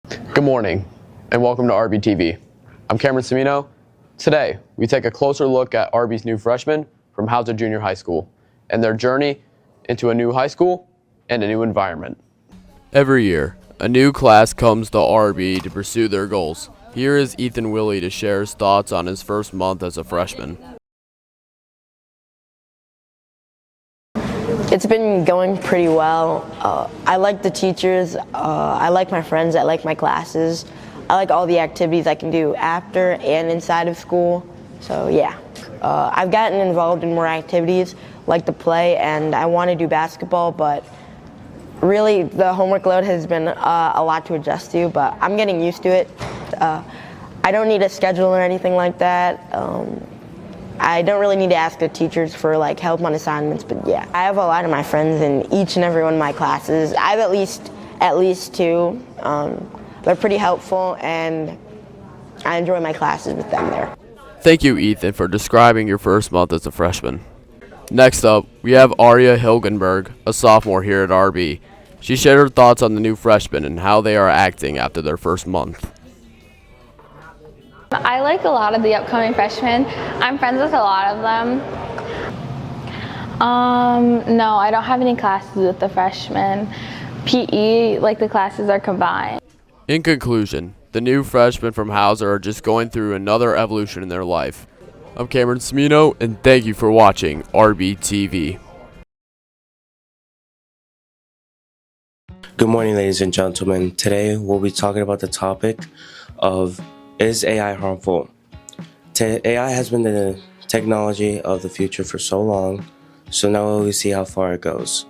Good morning, and welcome to RBTV. I'm Cameron Semino. Today, we take a closer look at RB's new freshmen from Hauser Junior High School and their journey into a new high school and a new environment. Every year, a new class comes to RB to pursue their goals. Here is Ethan Willie to share his thoughts on his first month as a freshman. It's been going pretty well. I like the teachers, I like my friends, I like my classes. I like all the activities I can do after and inside of school. So yeah, I've gotten involved in more activities like the play, and I want to do basketball, but really the homework load has been a lot to adjust to, but I'm getting used to it. I don't need a schedule or anything like that. I don't really need to ask the teachers for help on assignments, but yeah. I have a lot of my friends in each and every one of my classes. I have at least two. They're pretty helpful, and I enjoy my classes with them there. Thank you, Ethan, for describing your first month as a freshman. Next up, we have Arya Hilgenberg, a sophomore here at RB. She shared her thoughts on the new freshmen and how they are acting after their first month. I like a lot of the upcoming freshmen. I'm friends with a lot of them. No, I don't have any classes with the freshmen. PE, the classes are combined. In conclusion, the new freshmen from Hauser are just going through another evolution in their life. I'm Cameron Semino, and thank you for watching RBTV. Good morning, ladies and gentlemen. Today we'll be talking about the topic of, is AI harmful? AI has been the technology of the future for so long, so now we'll see how far it goes.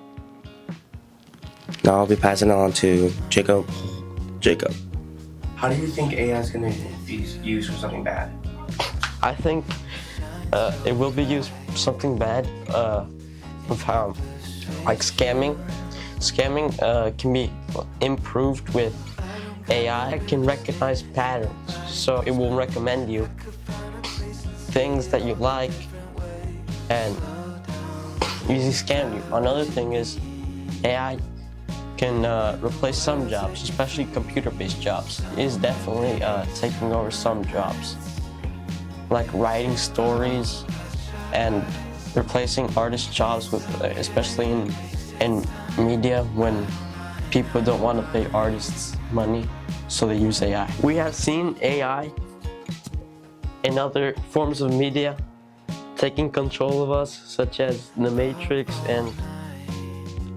Now I'll be passing it on to Jacob. Jacob, how do you think AI is going to be used for something bad? I think it will be used for something bad with how, scamming. Scamming can be improved with AI. It can recognize patterns, so it will recommend you things that you like and usually scam you. Another thing is AI can replace some jobs, especially computer-based jobs. It is definitely taking over some jobs, like writing stories and replacing artist jobs with, especially in media, when people don't want to pay artists money, so they use AI. We have seen AI in other forms of media taking control of us, such as The Matrix and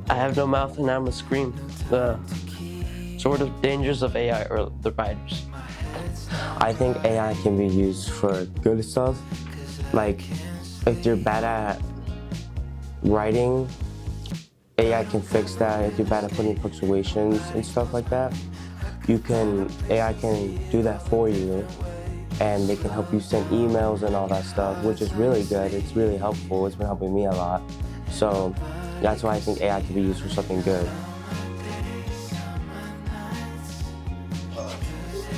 I Have No Mouth and I'm a Scream. The sort of dangers of AI or the writers. I think AI can be used for good stuff. Like, if you're bad at writing, AI can fix that. If you're bad at putting punctuations and stuff like that, AI can do that for you, and they can help you send emails and all that stuff, which is really good. It's really helpful. It's been helping me a lot. So that's why I think AI can be used for something good.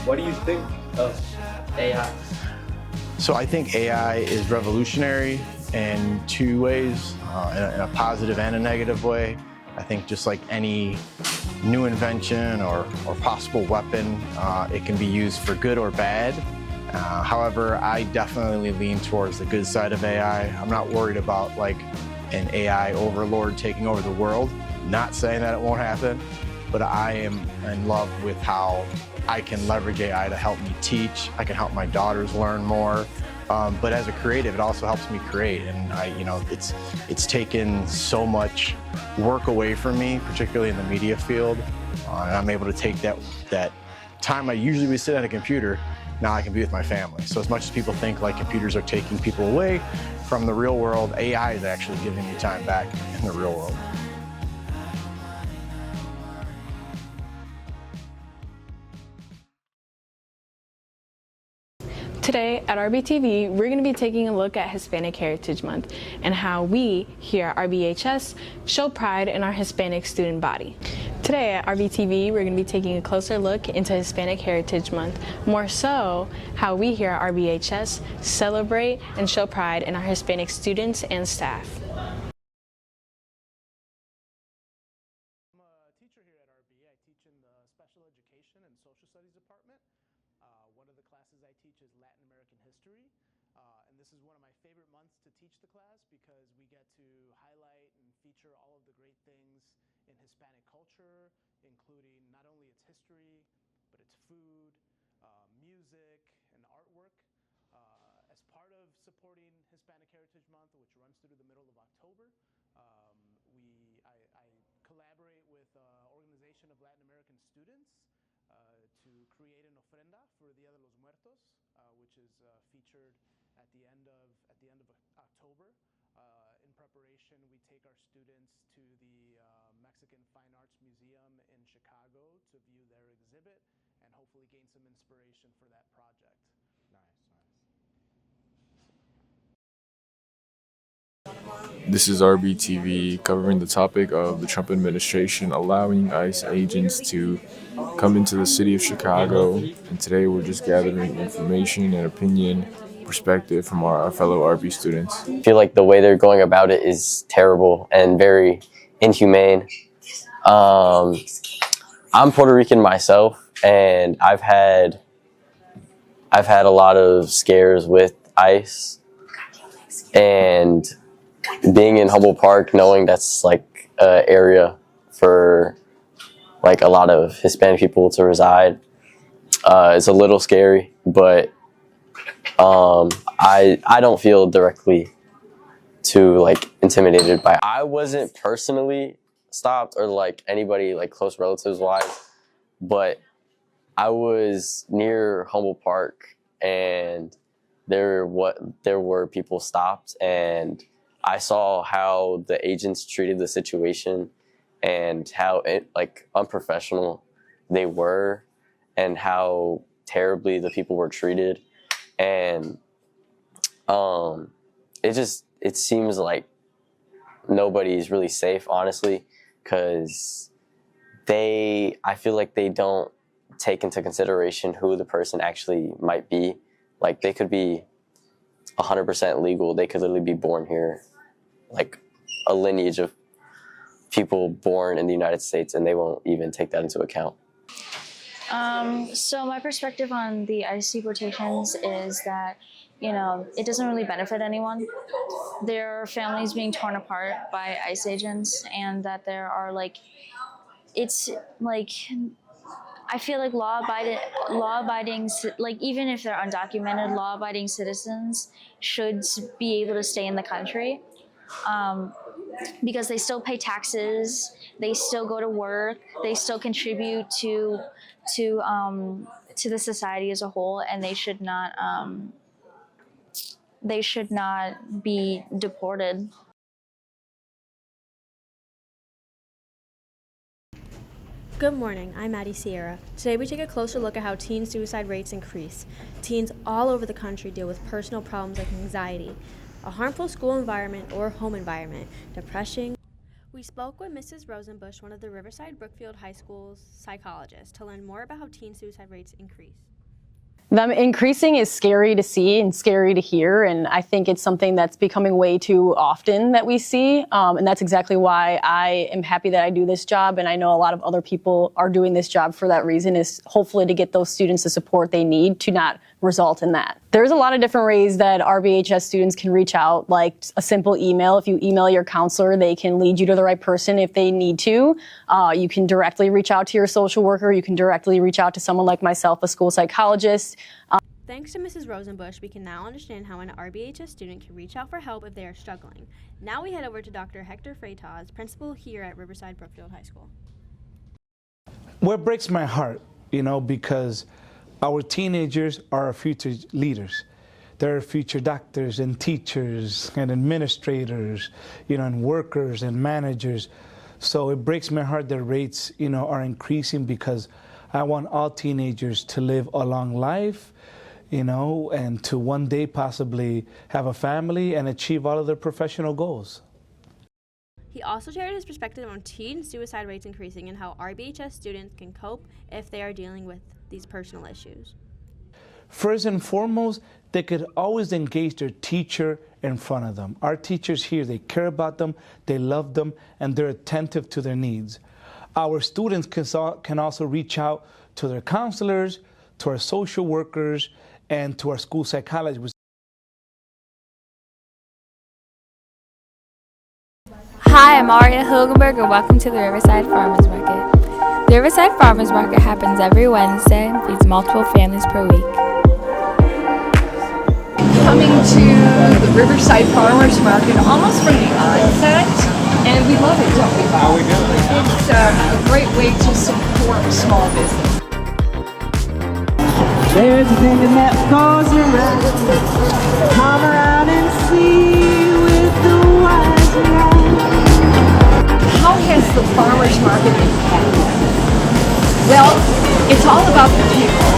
What do you think of AI? So I think AI is revolutionary in two ways, in a positive and a negative way. I think just like any new invention or possible weapon, it can be used for good or bad. However, I definitely lean towards the good side of AI. I'm not worried about an AI overlord taking over the world. Not saying that it won't happen, but I am in love with how I can leverage AI to help me teach. I can help my daughters learn more. But as a creative, it also helps me create, and it's taken so much work away from me, particularly in the media field. And I'm able to take that time I usually would sit at a computer. Now I can be with my family. So as much as people think computers are taking people away from the real world, AI is actually giving me time back in the real world. Today at RBTV, we're going to be taking a look at Hispanic Heritage Month and how we here at RBHS show pride in our Hispanic student body. Today at RBTV, we're going to be taking a closer look into Hispanic Heritage Month, more so how we here at RBHS celebrate and show pride in our Hispanic students and staff. professor here at RB. I teach in the Special Education and Social Studies Department. One of the classes I teach is Latin American History. And this is one of my favorite months to teach the class because we get to highlight and feature all of the great things in Hispanic culture, including not only its history, but its food, music, and artwork. As part of supporting Hispanic Heritage Month, which runs through the middle of October, I collaborate with an organization of Latin American students to create an ofrenda for Dia de los Muertos, which is featured at the end of October. In preparation, we take our students to the Mexican Fine Arts Museum in Chicago to view their exhibit and hopefully gain some inspiration for that project. Nice. This is RBTV covering the topic of the Trump administration allowing ICE agents to come into the city of Chicago. And today we're just gathering information and opinion, perspective from our fellow RB students. I feel like the way they're going about it is terrible and very inhumane. I'm Puerto Rican myself, and I've had a lot of scares with ICE, and being in Humboldt Park, knowing that's like an area for like a lot of Hispanic people to reside, is a little scary, but I don't feel directly too like intimidated by it. I wasn't personally stopped or like anybody like close relatives wise, but I was near Humboldt Park and there were people stopped, and I saw how the agents treated the situation and how unprofessional they were and how terribly the people were treated. And it seems like nobody's really safe, honestly, because I feel like they don't take into consideration who the person actually might be. Like, they could be 100% legal. They could literally be born here, like a lineage of people born in the United States, and they won't even take that into account. So my perspective on the ICE deportations is that, it doesn't really benefit anyone. There are families being torn apart by ICE agents, and that there are I feel like law-abiding, like even if they're undocumented, law-abiding citizens should be able to stay in the country, because they still pay taxes, they still go to work, they still contribute to the society as a whole, and they should not be deported. Good morning, I'm Maddie Sierra. Today we take a closer look at how teen suicide rates increase. Teens all over the country deal with personal problems like anxiety, a harmful school environment or home environment, depression. We spoke with Mrs. Rosenbush, one of the Riverside Brookfield High School's psychologists, to learn more about how teen suicide rates increase. Them increasing is scary to see and scary to hear, and I think it's something that's becoming way too often that we see, and that's exactly why I am happy that I do this job, and I know a lot of other people are doing this job for that reason, is hopefully to get those students the support they need to not result in that. There's a lot of different ways that RBHS students can reach out, like a simple email. If you email your counselor, they can lead you to the right person if they need to. You can directly reach out to your social worker. You can directly reach out to someone like myself, a school psychologist. Thanks to Mrs. Rosenbush, we can now understand how an RBHS student can reach out for help if they are struggling. Now we head over to Dr. Hector Freitas, principal here at Riverside Brookfield High School. What breaks my heart, because our teenagers are our future leaders. They're future doctors and teachers and administrators, and workers and managers. So it breaks my heart that rates, are increasing, because I want all teenagers to live a long life, and to one day possibly have a family and achieve all of their professional goals. He also shared his perspective on teen suicide rates increasing and how RBHS students can cope if they are dealing with these personal issues. First and foremost, they could always engage their teacher in front of them. Our teachers here, they care about them, they love them, and they're attentive to their needs. Our students can also reach out to their counselors, to our social workers, and to our school psychologists. Hi, I'm Aria Hilgenberg, and welcome to the Riverside Farmers Market. The Riverside Farmers Market happens every Wednesday and feeds multiple families per week. Coming to the Riverside Farmers Market almost from the onset, and we love it, don't we, Bob? It's a great way to support small business. There's a thing that goes around. Come around and see with the wise man. How has the farmers market impacted? Well, it's all about the people.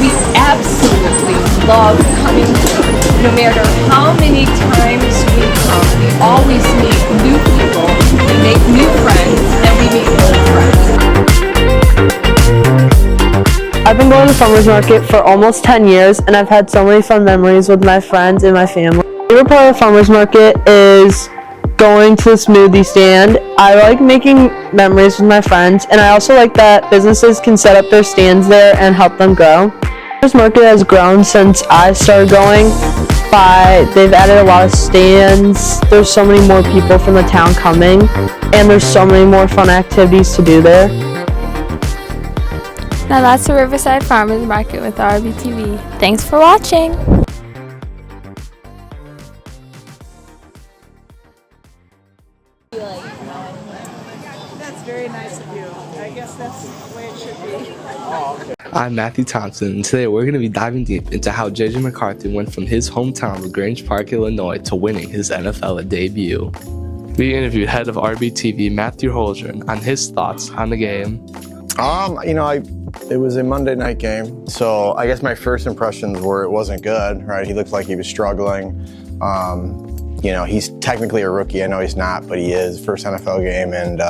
We absolutely love coming here. No matter how many times we come, we always meet new people, we make new friends, and we meet old friends. I've been going to the farmers market for almost 10 years, and I've had so many fun memories with my friends and my family. My favorite part of the farmers market is going to the smoothie stand. I like making memories with my friends, and I also like that businesses can set up their stands there and help them grow. The farmers market has grown since I started going. They've added a lot of stands. There's so many more people from the town coming, and there's so many more fun activities to do there. Now that's the Riverside Farmers Market with RBTV. Thanks for watching. That's very nice of you. I guess that's the way it should be. I'm Matthew Thompson, and today we're going to be diving deep into how J.J. McCarthy went from his hometown of Grange Park, Illinois, to winning his NFL debut. We interviewed head of RBTV Matthew Holdren on his thoughts on the game. It was a Monday night game, so I guess my first impressions were it wasn't good, right? He looked like he was struggling. He's technically a rookie. I know he's not, but he is. First NFL game, and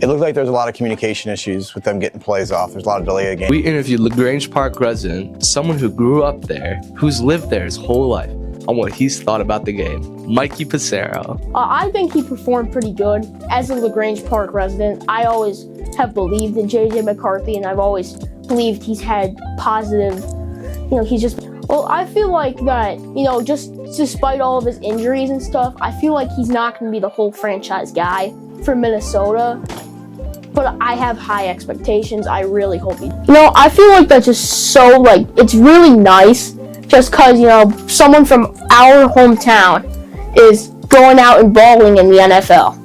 it looked like there was a lot of communication issues with them getting plays off. There's a lot of delay of game. We interviewed LaGrange Park resident, someone who grew up there, who's lived there his whole life, on what he's thought about the game. Mikey Passero. I think he performed pretty good. As a LaGrange Park resident, I always have believed in J.J. McCarthy, and I've always believed he's had positive, I feel like that, just despite all of his injuries and stuff, I feel like he's not going to be the whole franchise guy for Minnesota, but I have high expectations. I really hope he... I feel like that's just so, it's really nice just because, someone from our hometown is going out and balling in the NFL.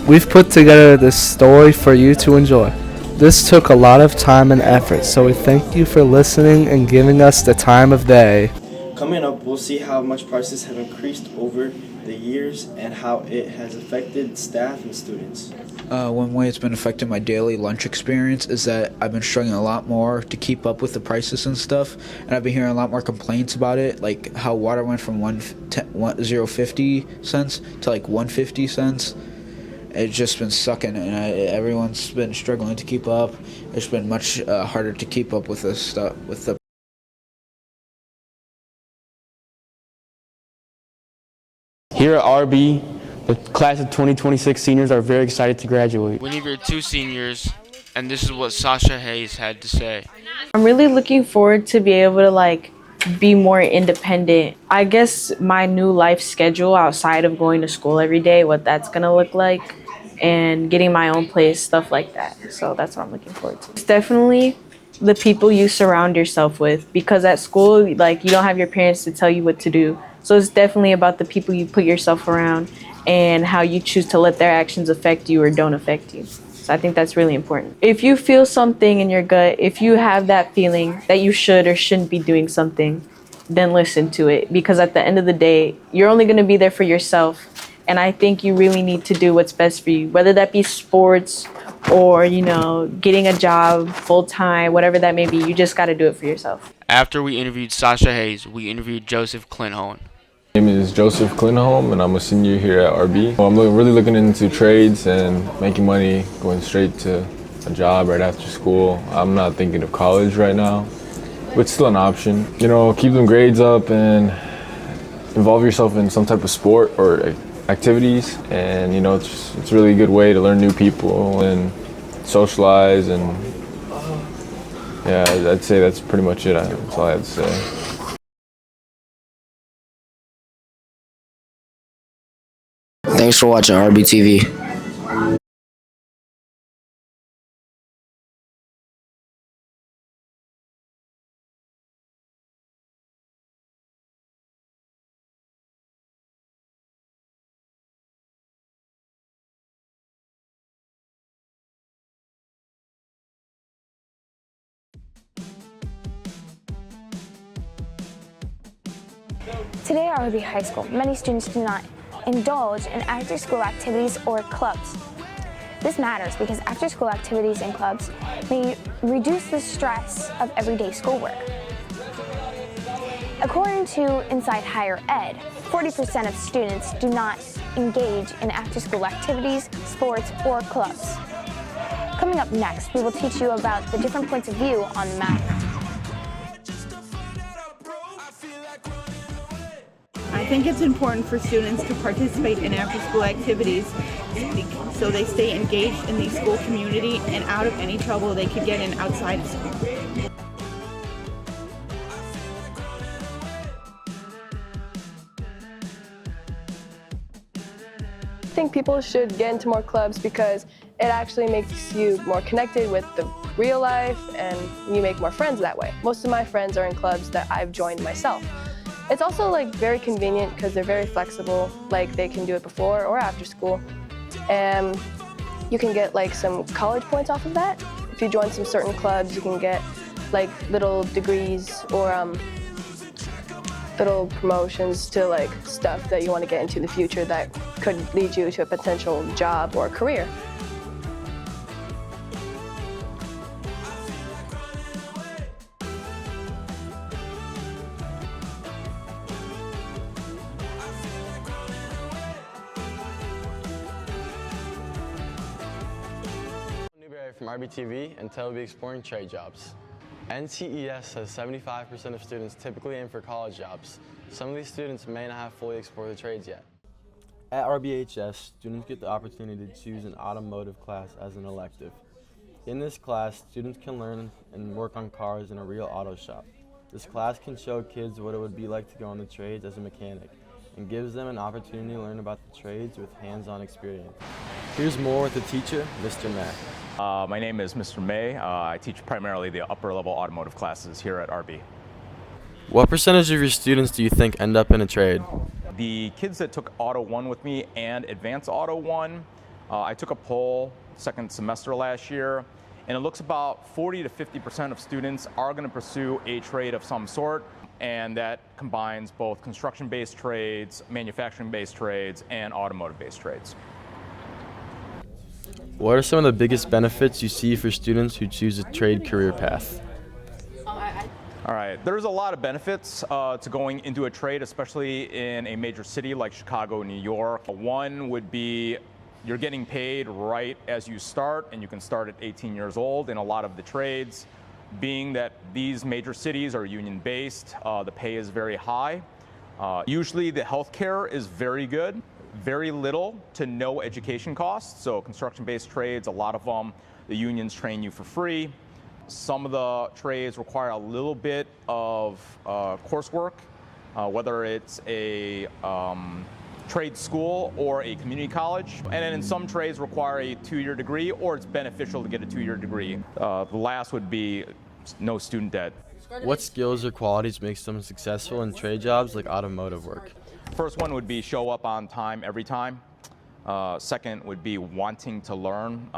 We've put together this story for you to enjoy. This took a lot of time and effort, so we thank you for listening and giving us the time of day. Coming up, we'll see how much prices have increased over the years and how it has affected staff and students. One way it's been affecting my daily lunch experience is that I've been struggling a lot more to keep up with the prices and stuff, and I've been hearing a lot more complaints about it, like how water went from 0.50 cents to 150 cents. It's just been sucking, and everyone's been struggling to keep up. It's been much harder to keep up with this stuff. Here at RB, the class of 2026 seniors are very excited to graduate. We interviewed 2 seniors, and this is what Sasha Hayes had to say. I'm really looking forward to be able to be more independent. I guess my new life schedule outside of going to school every day, what that's gonna look like, and getting my own place, stuff like that. So that's what I'm looking forward to. It's definitely the people you surround yourself with, because at school, you don't have your parents to tell you what to do. So it's definitely about the people you put yourself around and how you choose to let their actions affect you or don't affect you. So I think that's really important. If you feel something in your gut, if you have that feeling that you should or shouldn't be doing something, then listen to it, because at the end of the day, you're only gonna be there for yourself. And I think you really need to do what's best for you, whether that be sports or, getting a job full-time, whatever that may be. You just gotta do it for yourself. After we interviewed Sasha Hayes, we interviewed Joseph Klintholm. My name is Joseph Klintholm, and I'm a senior here at RB. I'm really looking into trades and making money, going straight to a job right after school. I'm not thinking of college right now, but it's still an option. Keep them grades up and involve yourself in some type of sport or activities, and you know, it's a really good way to learn new people and socialize, and yeah, I'd say that's pretty much it. That's all I have to say. Thanks for watching RBTV. Today at RB High School, many students do not indulge in after-school activities or clubs. This matters because after-school activities and clubs may reduce the stress of everyday schoolwork. According to Inside Higher Ed, 40% of students do not engage in after-school activities, sports, or clubs. Coming up next, we will teach you about the different points of view on the matter. I think it's important for students to participate in after-school activities so they stay engaged in the school community and out of any trouble they could get in outside of school. I think people should get into more clubs because it actually makes you more connected with the real life and you make more friends that way. Most of my friends are in clubs that I've joined myself. It's also like very convenient because they're very flexible, like they can do it before or after school. And you can get like some college points off of that. If you join some certain clubs, you can get like little degrees or little promotions to like stuff that you want to get into in the future that could lead you to a potential job or career. From RBTV, and today we'll be exploring trade jobs. NCES says 75% of students typically aim for college jobs. Some of these students may not have fully explored the trades yet. At RBHS, students get the opportunity to choose an automotive class as an elective. In this class, students can learn and work on cars in a real auto shop. This class can show kids what it would be like to go on the trades as a mechanic and gives them an opportunity to learn about the trades with hands-on experience. Here's more with the teacher, Mr. Mack. My name is Mr. May. I teach primarily the upper-level automotive classes here at RB. What percentage of your students do you think end up in a trade? The kids that took Auto 1 with me and Advanced Auto 1, I took a poll second semester last year, and it looks about 40 to 50% of students are going to pursue a trade of some sort, and that combines both construction-based trades, manufacturing-based trades, and automotive-based trades. What are some of the biggest benefits you see for students who choose a trade career path? All right, there's a lot of benefits to going into a trade, especially in a major city like Chicago, New York. One would be you're getting paid right as you start, and you can start at 18 years old in a lot of the trades. Being that these major cities are union-based, the pay is very high. Usually the healthcare is very good. Very little to no education costs. So construction-based trades, a lot of them, the unions train you for free. Some of the trades require a little bit of coursework, whether it's a trade school or a community college. And then in some trades require a 2-year degree, or it's beneficial to get a 2-year degree. The last would be no student debt. What skills or qualities make someone successful in trade jobs like automotive work? First one would be show up on time every time. Second would be wanting to learn.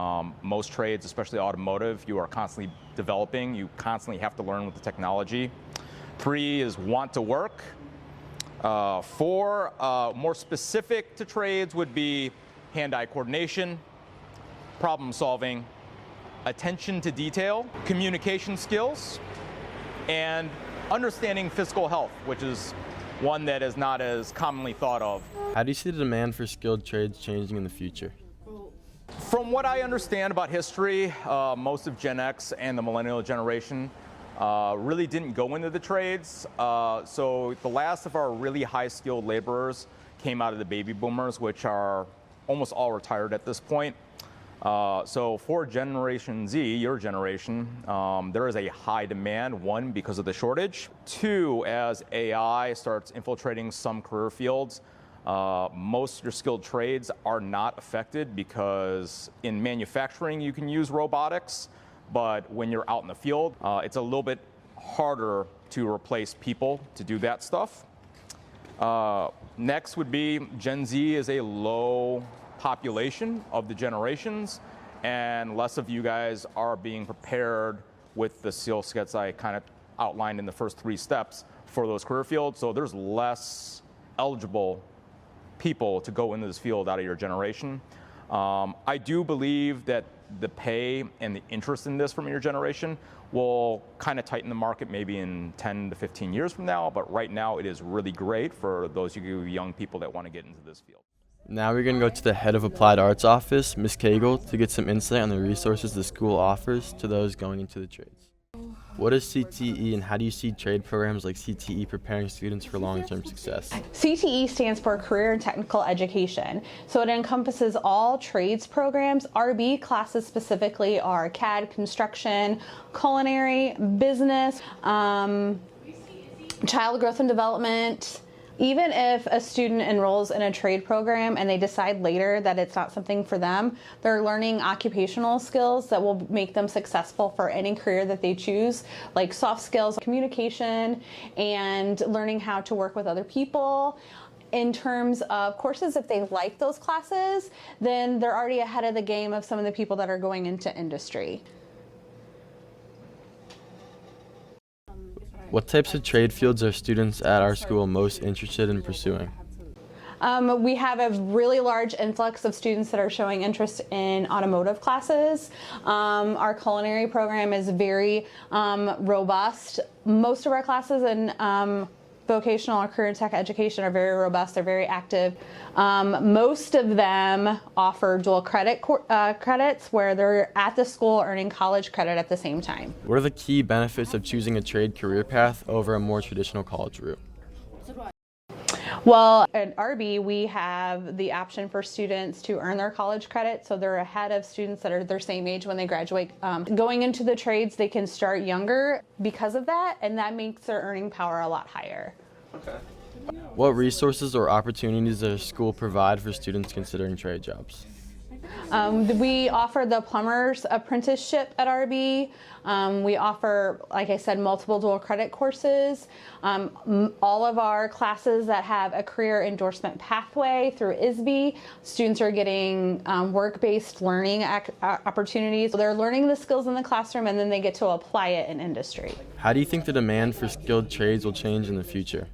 Most trades, especially automotive, you are constantly developing. You constantly have to learn with the technology. 3 is want to work. 4, more specific to trades would be hand-eye coordination, problem solving, attention to detail, communication skills, and understanding physical health, which is one that is not as commonly thought of. How do you see the demand for skilled trades changing in the future? From what I understand about history, most of Gen X and the millennial generation really didn't go into the trades. So the last of our really high-skilled laborers came out of the baby boomers, which are almost all retired at this point. So for Generation Z, your generation, there is a high demand, one, because of the shortage. Two, as AI starts infiltrating some career fields, most of your skilled trades are not affected because in manufacturing you can use robotics, but when you're out in the field, it's a little bit harder to replace people to do that stuff. Next would be Gen Z is a low population of the generations, and less of you guys are being prepared with the skill sets I kind of outlined in the first 3 steps for those career fields. So there's less eligible people to go into this field out of your generation. I do believe that the pay and the interest in this from your generation will kind of tighten the market maybe in 10 to 15 years from now, but right now it is really great for those of you young people that want to get into this field. Now we're going to go to the head of Applied Arts office, Ms. Cagle, to get some insight on the resources the school offers to those going into the trades. What is CTE and how do you see trade programs like CTE preparing students for long-term success? CTE stands for Career and Technical Education. So it encompasses all trades programs. RB classes specifically are CAD, construction, culinary, business, child growth and development. Even if a student enrolls in a trade program and they decide later that it's not something for them, they're learning occupational skills that will make them successful for any career that they choose, like soft skills, communication, and learning how to work with other people. In terms of courses, if they like those classes, then they're already ahead of the game of some of the people that are going into industry. What types of trade fields are students at our school most interested in pursuing? We have a really large influx of students that are showing interest in automotive classes. Our culinary program is very robust. Most of our classes in vocational or career and tech education are very robust. They're very active. Most of them offer dual credit credits where they're at the school earning college credit at the same time. What are the key benefits of choosing a trade career path over a more traditional college route? Well, at RB, we have the option for students to earn their college credit, so they're ahead of students that are their same age when they graduate. Going into the trades, they can start younger because of that, and that makes their earning power a lot higher. Okay. What resources or opportunities does school provide for students considering trade jobs? We offer the plumber's apprenticeship at RB. We offer, like I said, multiple dual credit courses. All of our classes that have a career endorsement pathway through ISB, students are getting work-based learning opportunities. So they're learning the skills in the classroom and then they get to apply it in industry. How do you think the demand for skilled trades will change in the future?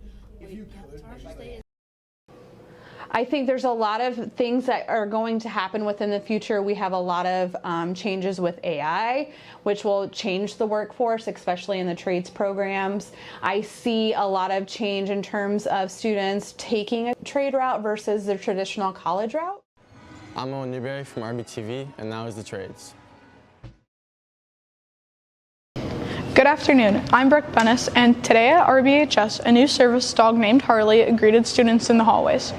I think there's a lot of things that are going to happen within the future. We have a lot of changes with AI, which will change the workforce, especially in the trades programs. I see a lot of change in terms of students taking a trade route versus the traditional college route. I'm Owen Newberry from RBTV, and now is the trades. Good afternoon, I'm Brooke Bennis, and today at RBHS, a new service dog named Harley greeted students in the hallways.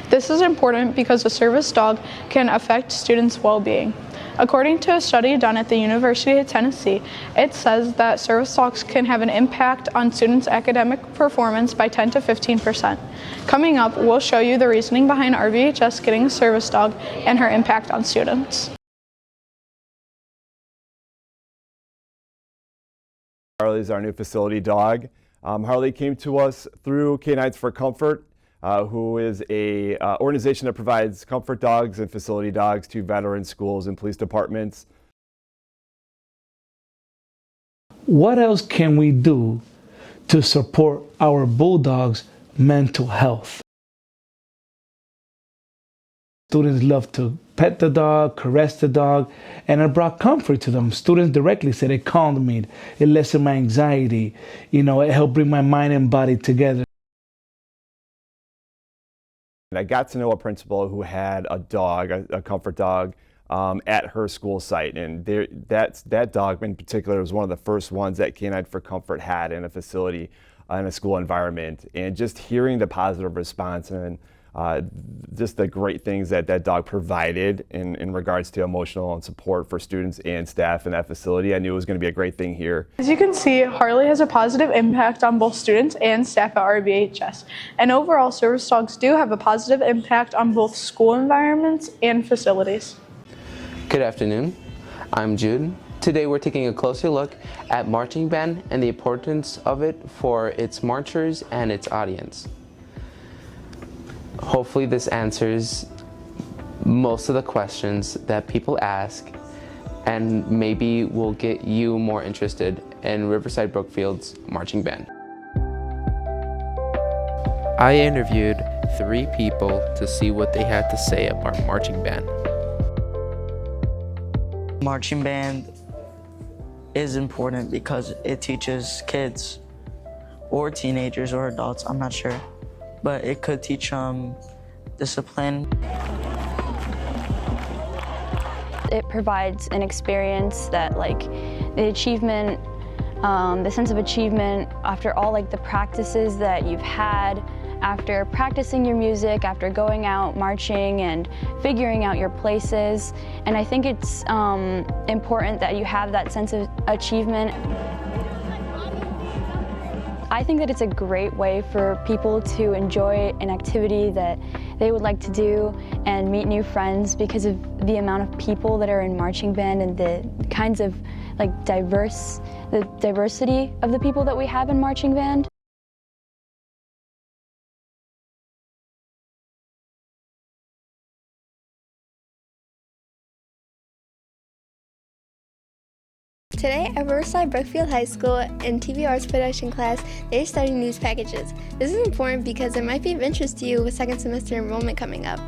This is important because a service dog can affect students' well-being. According to a study done at the University of Tennessee, it says that service dogs can have an impact on students' academic performance by 10 to 15%. Coming up, we'll show you the reasoning behind RBHS getting a service dog and her impact on students. Harley is our new facility dog. Harley came to us through Canines for Comfort, who is a organization that provides comfort dogs and facility dogs to veteran schools and police departments. What else can we do to support our Bulldog's mental health? Students love to pet the dog, caress the dog, and it brought comfort to them. Students directly said it calmed me, it lessened my anxiety, it helped bring my mind and body together. And I got to know a principal who had a dog, a comfort dog, at her school site, and that dog in particular was one of the first ones that Canine for Comfort had in a facility, in a school environment. And just hearing the positive response and just the great things that that dog provided in regards to emotional and support for students and staff in that facility. I knew it was going to be a great thing here. As you can see, Harley has a positive impact on both students and staff at RBHS. And overall, service dogs do have a positive impact on both school environments and facilities. Good afternoon. I'm Jude. Today we're taking a closer look at marching band and the importance of it for its marchers and its audience. Hopefully this answers most of the questions that people ask and maybe will get you more interested in Riverside Brookfield's marching band. I interviewed 3 people to see what they had to say about marching band. Marching band is important because it teaches kids or teenagers or adults, I'm not sure, but it could teach them discipline. It provides an experience that, like, the achievement, the sense of achievement after all, like, the practices that you've had, after practicing your music, after going out marching and figuring out your places. And I think it's important that you have that sense of achievement. I think that it's a great way for people to enjoy an activity that they would like to do and meet new friends because of the amount of people that are in marching band and the kinds of, like, the diversity of the people that we have in marching band. Today at Riverside Brookfield High School in TV Arts Production class, they're studying news packages. This is important because it might be of interest to you with second semester enrollment coming up.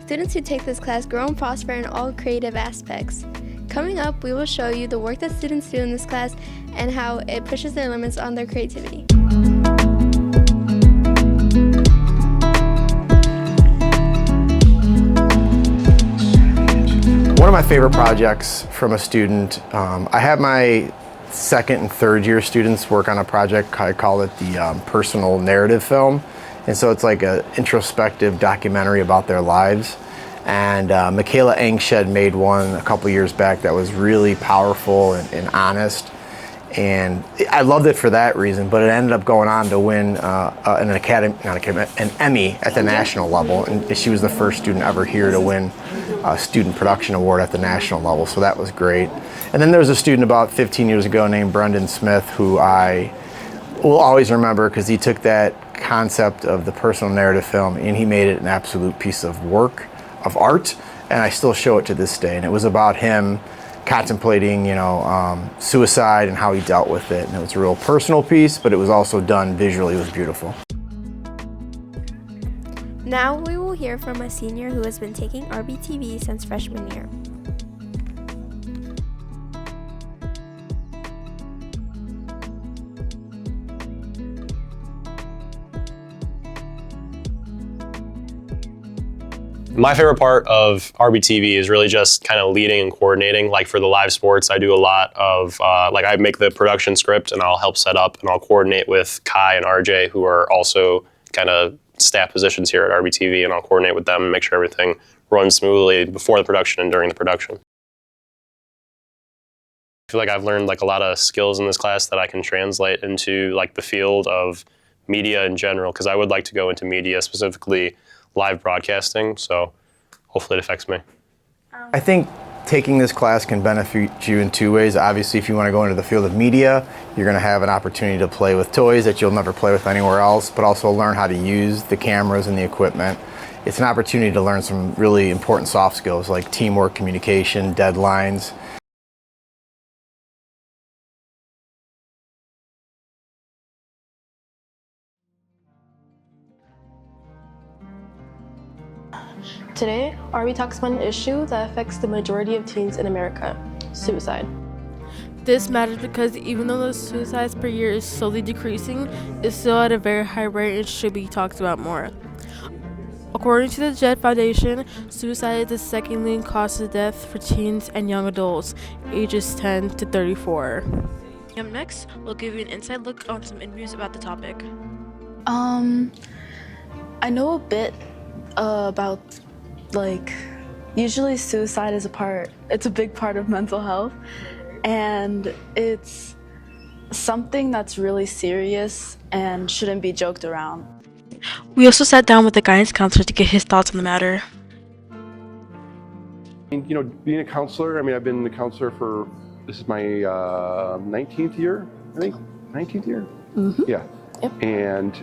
Students who take this class grow and prosper in all creative aspects. Coming up, we will show you the work that students do in this class and how it pushes their limits on their creativity. One of my favorite projects from a student, I have my second and third year students work on a project, I call it the personal narrative film. And so it's like an introspective documentary about their lives. And Michaela Angshed made one a couple years back that was really powerful and honest. And I loved it for that reason, but it ended up going on to win an Emmy at the national level. And she was the first student ever here to win a Student Production Award at the national level, so that was great. And then there was a student about 15 years ago named Brendan Smith who I will always remember because he took that concept of the personal narrative film and he made it an absolute piece of work, of art, and I still show it to this day. And it was about him contemplating, suicide and how he dealt with it. And it was a real personal piece, but it was also done visually. It was beautiful. Now we will hear from a senior who has been taking RBTV since freshman year. My favorite part of RBTV is really just kind of leading and coordinating. Like for the live sports, I do a lot of, I make the production script and I'll help set up and I'll coordinate with Kai and RJ, who are also kind of staff positions here at RBTV, and I'll coordinate with them and make sure everything runs smoothly before the production and during the production. I feel like I've learned a lot of skills in this class that I can translate into the field of media in general, because I would like to go into media, specifically live broadcasting, so hopefully it affects me. I think taking this class can benefit you in 2 ways. Obviously, if you want to go into the field of media, you're going to have an opportunity to play with toys that you'll never play with anywhere else, but also learn how to use the cameras and the equipment. It's an opportunity to learn some really important soft skills like teamwork, communication, deadlines. Today, RB talks about an issue that affects the majority of teens in America: suicide. This matters because even though the suicides per year is slowly decreasing, it's still at a very high rate and should be talked about more. According to the JED Foundation, suicide is the second leading cause of death for teens and young adults ages 10 to 34. Up next, we'll give you an inside look on some interviews about the topic. I know a bit About like usually suicide is it's a big part of mental health, and it's something that's really serious and shouldn't be joked around. We also sat down with the guidance counselor to get his thoughts on the matter. You know, being a counselor, I mean, I've been a counselor this is my 19th year, I think, 19th year? Mm-hmm. Yeah. Yep. And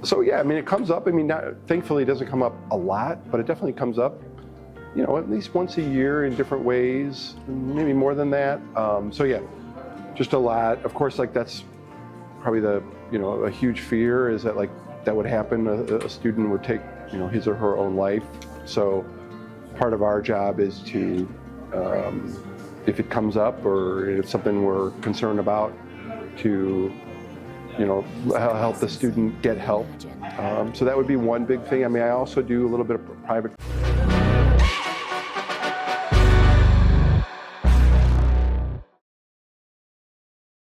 so yeah, I mean, it comes up. I mean, thankfully it doesn't come up a lot, but it definitely comes up, you know, at least once a year in different ways, maybe more than that. So yeah, just a lot. Of course, like that's probably a huge fear is that like that would happen. A student would take, you know, his or her own life. So part of our job is to, if it comes up or if it's something we're concerned about, to, you know, help the student get help. So that would be one big thing. I mean, I also do a little bit of private.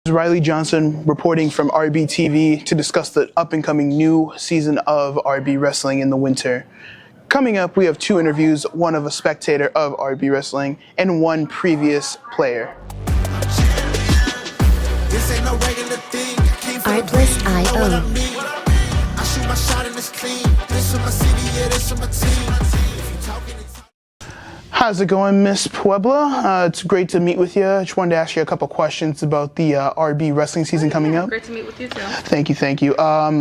Riley Johnson reporting from RBTV to discuss the up-and-coming new season of RB Wrestling in the winter. Coming up, we have 2 interviews, one of a spectator of RB Wrestling and one previous player. Artlist.io. How's it going, Miss Puebla? It's great to meet with you. I just wanted to ask you a couple questions about the RB Wrestling season coming up. Great to meet with you too. Thank you, thank you.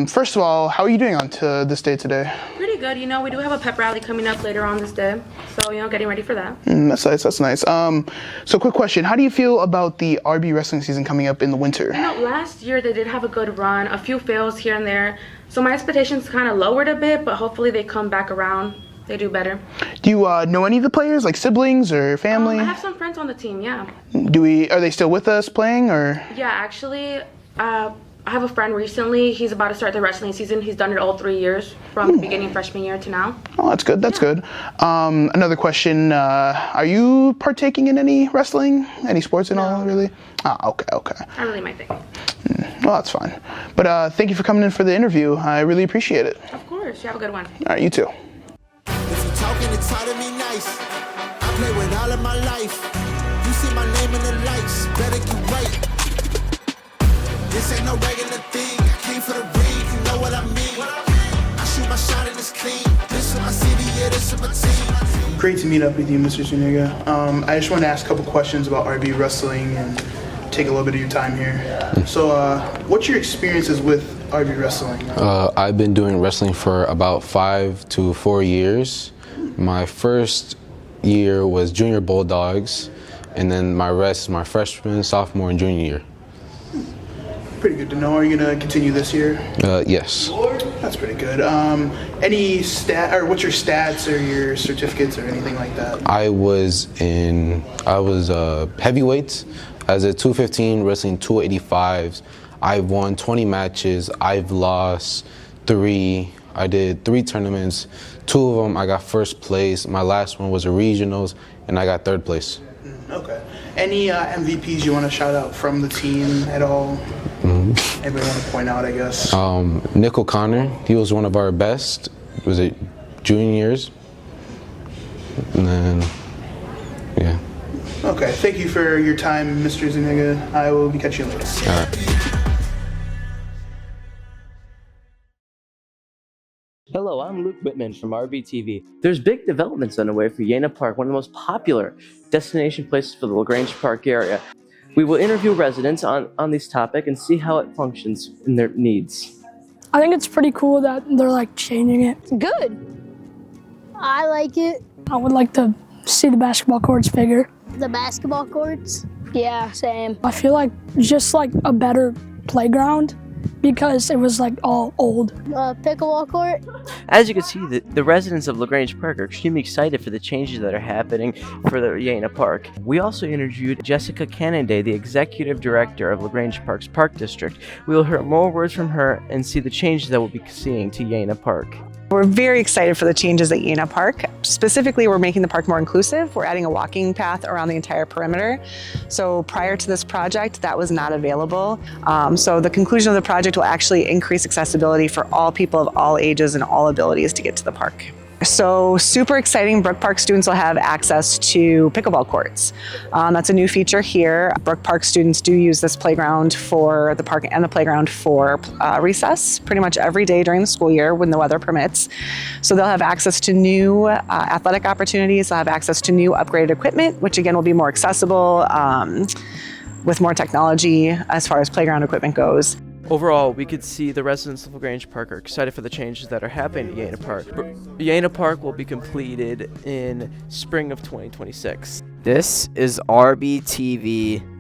First of all, how are you doing on to this day today? Pretty good. You know, we do have a pep rally coming up later on this day, so you know, getting ready for that. That's nice. That's nice. So, quick question: how do you feel about the RB Wrestling season coming up in the winter? You know, last year they did have a good run, a few fails here and there, so my expectations kind of lowered a bit, but hopefully they come back around. They do better. Do you know any of the players, like siblings or family? I have some friends on the team, yeah. Are they still with us playing, or? Yeah, actually, I have a friend recently. He's about to start the wrestling season. He's done it all 3 years, from the beginning of freshman year to now. Oh, that's good. That's good. Another question: are you partaking in any wrestling, any sports at all, really? Ah, okay. Not really my thing. Well, that's fine. But thank you for coming in for the interview. I really appreciate it. Of course. You have a good one. All right, you too. Talking and talking me nice. I play with all of my life. You see my name in the lights, better get right. This ain't no regular thing. I came for the ring, you know what I mean. I shoot my shot and it's clean. This is my city, yeah, this is my team. Great to meet up with you, Mr. Zuniga. I just want to ask a couple questions about RB Wrestling and take a little bit of your time here. So, what's your experiences with RB Wrestling? I've been doing wrestling for about 5 to 4 years. My first year was Junior Bulldogs, and then my rest is my freshman, sophomore, and junior year. Pretty good to know. Are you going to continue this year? Yes. That's pretty good. What's your stats or your certificates or anything like that? I was heavyweight as a 215 wrestling 285s. I've won 20 matches. I've lost 3. I did 3 tournaments. 2 of them I got first place. My last one was a regionals, and I got 3rd place. Okay. Any MVPs you want to shout out from the team at all? Anybody want to point out, I guess? Nick O'Connor, he was one of our best. Was it juniors? And then, yeah. Okay. Thank you for your time, Mr. Zuniga. I will be catching you later. All right. Hello, I'm Luke Whitman from RBTV. There's big developments underway for Yena Park, one of the most popular destination places for the LaGrange Park area. We will interview residents on this topic and see how it functions in their needs. I think it's pretty cool that they're like changing it. Good. I like it. I would like to see the basketball courts bigger. The basketball courts? Yeah, same. I feel like just like a better playground, because it was like all old. Pickleball court? As you can see, the residents of LaGrange Park are extremely excited for the changes that are happening for the Yena Park. We also interviewed Jessica Cannonday, the executive director of LaGrange Park's Park District. We will hear more words from her and see the changes that we'll be seeing to Yena Park. We're very excited for the changes at Jena Park. Specifically, we're making the park more inclusive. We're adding a walking path around the entire perimeter. So prior to this project, that was not available. So the conclusion of the project will actually increase accessibility for all people of all ages and all abilities to get to the park. So super exciting, Brook Park students will have access to pickleball courts. That's a new feature here. Brook Park students do use this playground for the park and the playground for recess pretty much every day during the school year when the weather permits. So they'll have access to new athletic opportunities. They'll have access to new upgraded equipment, which again will be more accessible with more technology as far as playground equipment goes. Overall, we could see the residents of LaGrange Park are excited for the changes that are happening at Jena Park. Jena Park will be completed in spring of 2026. This is RBTV